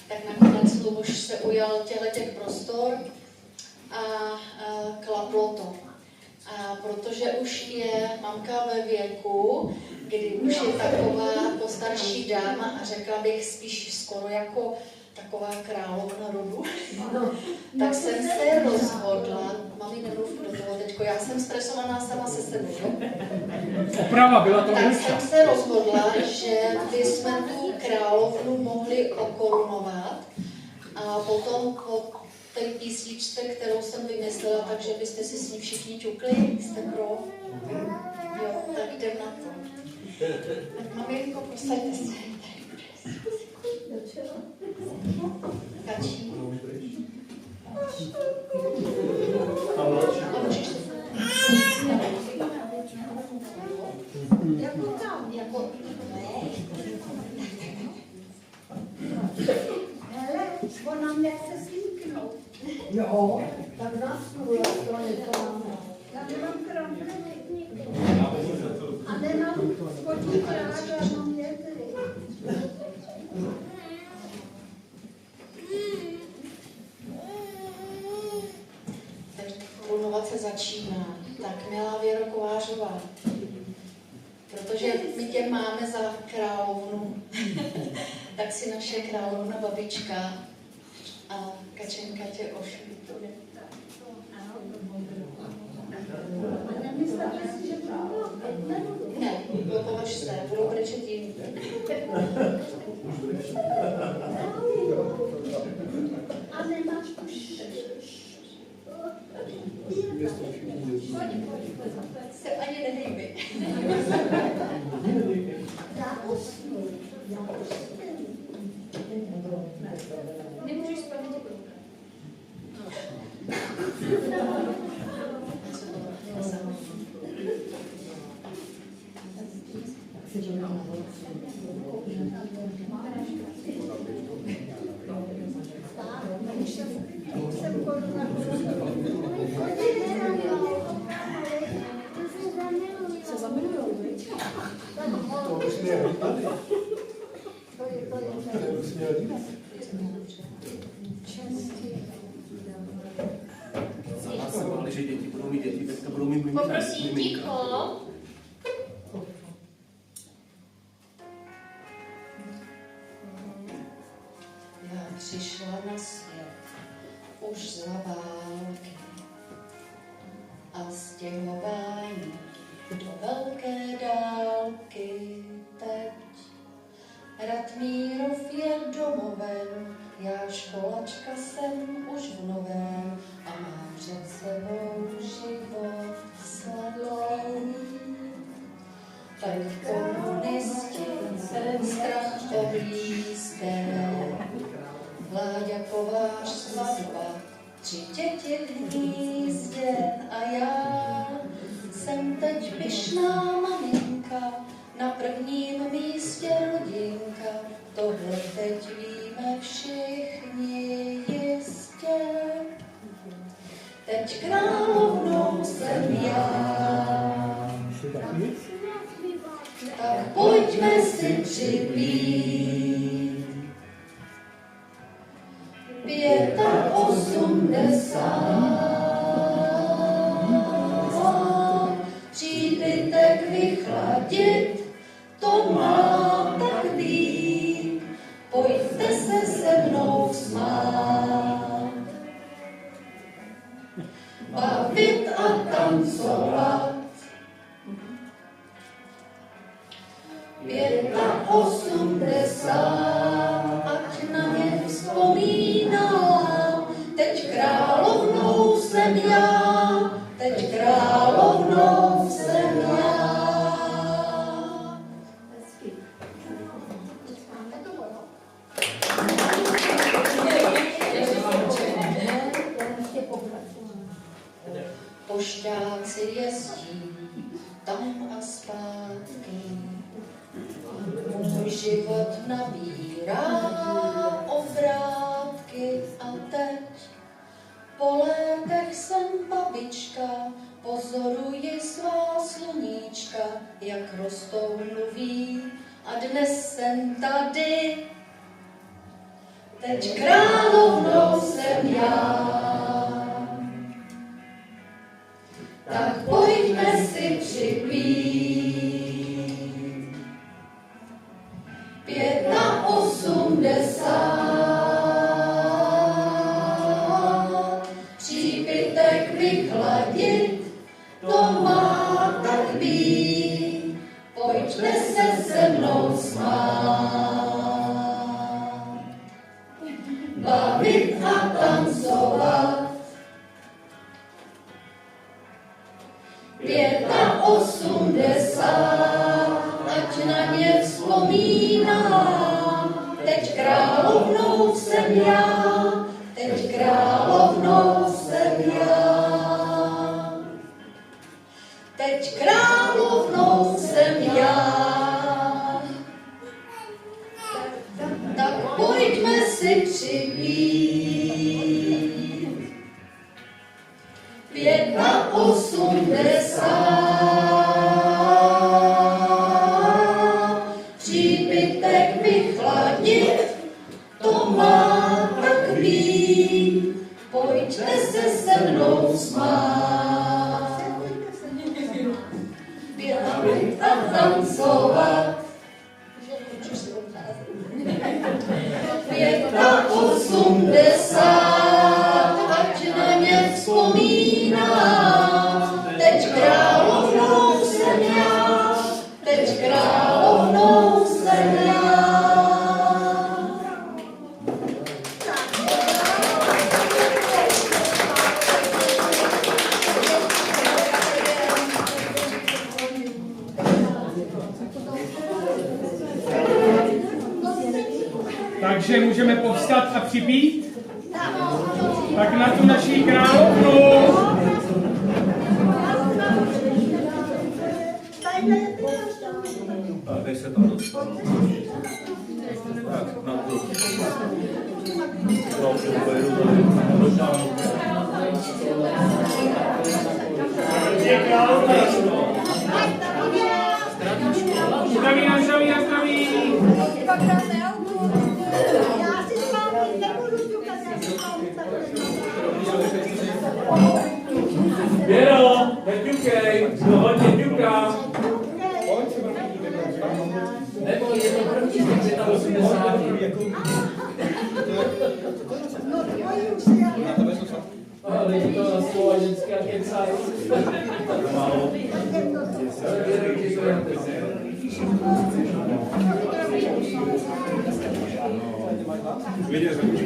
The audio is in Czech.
tak nakonec Luboš se ujal těch prostor a klaplo to. A protože už je mamka ve věku, kdy už je taková postarší dáma a řekla bych spíš skoro jako taková královna rodu, tak jsem se rozhodla, mami, nemluv do toho teďko, já jsem stresovaná sama se sebou, Oprava, byla to tak jsem se rozhodla, že bychom tu královnu mohli okorunovat a potom po té písničce, kterou jsem vymyslela, takže byste si s ní všichni ťukli, jste pro? Jo, tak jdem na to. Tak maminko, posaďte se. Kačí. A můžeš se jako tam, jako hele, ona mě chce slíknout. Jo, tak zasnu, jak to něco máme. Já nemám kramplení. A nemám spodní kráže, mám jedry. Korunovat se začíná. Tak, milá Věro Kovářová, protože my tě máme za královnu, tak si naše královna babička a Kačenka tě ošvítuje. Nemyslíte si, že to bylo? Ne, považ se, budou brečet jim. A nemáš už. Se ani nedejmi. Já usnu. Nemůžeš spát se zamilujou, viď? To už mě líbí. To už mě líbí. Za nás se báli, že děti budou mít děti, teďka budou mít miminka. Poprosím, ticho. Já přišla na svět už za války a stěhování do velké dálky teď. Ratmírov je domovem, já školačka jsem už v novém a mám před sebou život sladlou. Tak komunisti, strach o blízké, Láďa Kovář svatba, 3 děti v hnízdě a já jsem teď pyšná maminka, na prvním místě rodinka, tohle teď víme všichni jistě. Teď královnou jsem já, tak pojďme si připít. 85, příbytek vychladit, to má tak být, pojďte se mnou smát, bavit a tancovat. 85, ať na mě vzpomínám, teď královnou jsem já, teď královnou jsem já. Pošťáci jezdí tam a zpátky, můj život nabírá obrátky a teď po létech jsem babička, pozoruji svá sluníčka, jak rostou mluví a dnes jsem tady teď královnou jsem já. Tak pojďme si připít 85, přípitek vychladit, to má tak být, pojďme se mnou smát, bavit a tancovat. 85, ať na ně vzpomínám, teď královnou jsem já, teď královnou jsem já. Teď královnou jsem já. Tak pojďme si připít 85, přípitek vychladit, to má tak být, pojďte se mnou smát, běhat a tancovat. 85, ať na ně vzpomínám, teď královnou jsem já, teď královnou jsem já. Takže můžeme povstat a připít? Tak na tu naší královnu. A teď se tam dostanu. Tak, na to. Zdraví na zdraví na zdraví. Já si s vámi nebudu ťukat, já si s vámi Věro, neťukej, to hodně ťuká. Nebo je to první z těch 85. No tvoji už si já Ale je to slovenské kecají. Viděl jsem